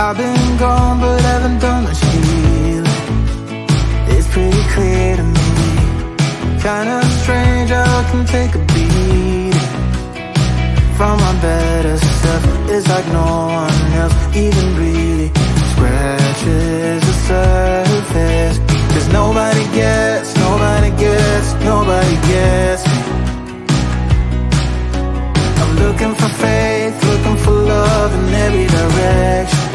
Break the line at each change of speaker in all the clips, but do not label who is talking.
I've been gone but haven't done much healing. It's pretty clear to me. Kinda strange how I can take a beating from my better self. It's like no one else even really scratches the surface. 'Cause nobody gets me. I'm looking for faith, looking for love in every direction.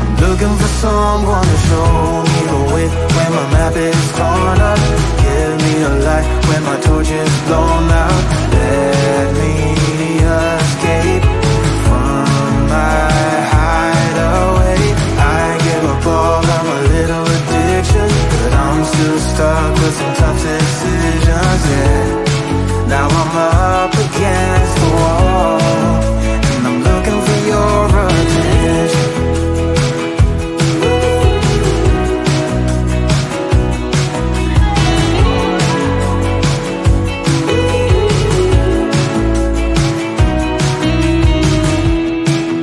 I'm looking for someone to show me the way when my map is torn up. Give me a light when my torch is blown out. Let me escape from my hideaway. I give up all of my little addictions, but I'm still stuck with some tough decisions, yeah. Now I'm up against the wall, and I'm looking for your attention.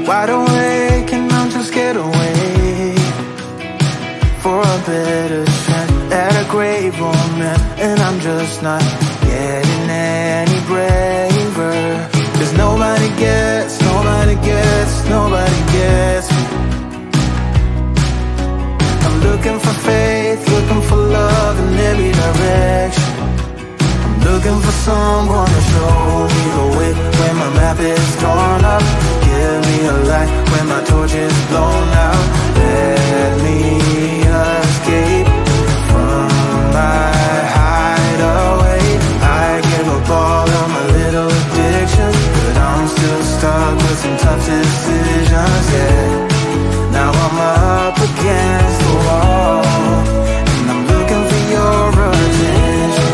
Wide awake and I'm just scared away for a better chance at a great romance, and I'm just not getting any braver. 'Cause nobody gets me. I'm looking for faith, looking for love in every direction. I'm looking for someone to show me the way when my map is torn up. Give me a light when my torch is blown out. Let me escape from my hideaway. I give up all of my little addictions, but I'm still stuck with some tough decisions, yeah. Now I'm up against the wall, and I'm looking for your attention.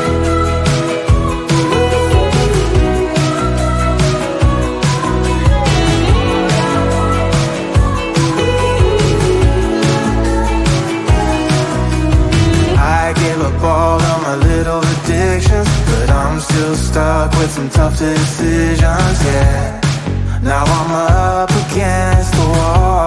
I give up all of my little addictions, but I'm still stuck with some tough decisions, yeah. Now I'm up against the wall.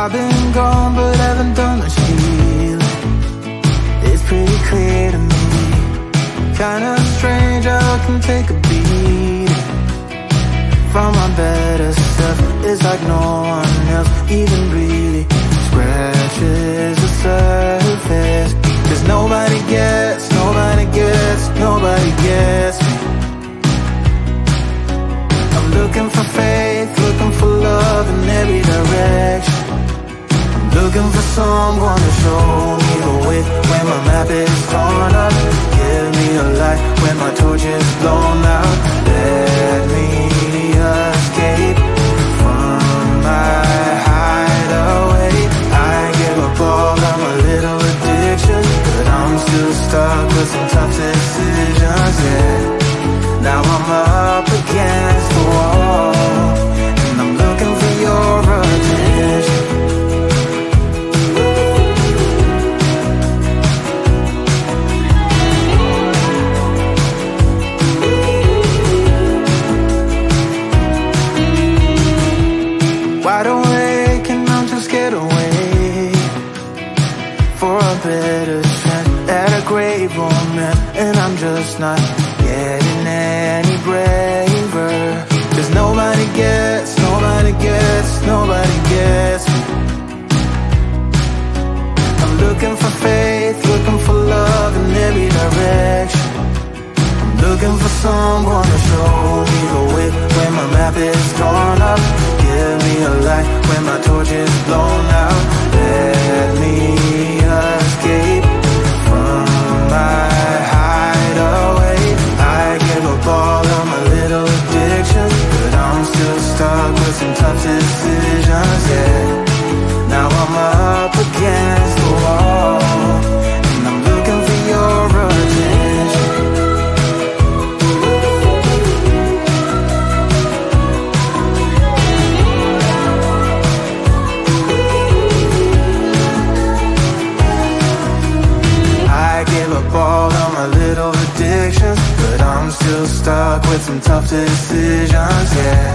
I've been gone but haven't done much healing. It's pretty clear to me. Kinda strange how I can take a beat from my better self. It's like no one else even really scratches the surface. 'Cause nobody gets me. I'm looking for faith, looking for love in every direction. I'm looking for someone to show me the way when my map is torn up. Give me a light when my torch is blown out. Let me escape from my hideaway. I give up all of my little addictions, but I'm still stuck with some tough decisions, yeah. Now I'm up against the wall, and I'm looking for your attention. Wide awake and I'm just scared away for a better chance at a great romance, and I'm just not getting any braver. 'Cause nobody gets me. I'm looking for faith, looking for love in every direction. I'm looking for someone to show me the way when my map is torn up. Give me a light when my torch is blown out. Let me escape from my hideaway. I give up all of my little addictions, but I'm still stuck with some tough decisions, yeah. Now I'm up against the wall, and I'm looking for your attention. I give up all of my little addictions, but I'm still stuck with some tough decisions, yeah.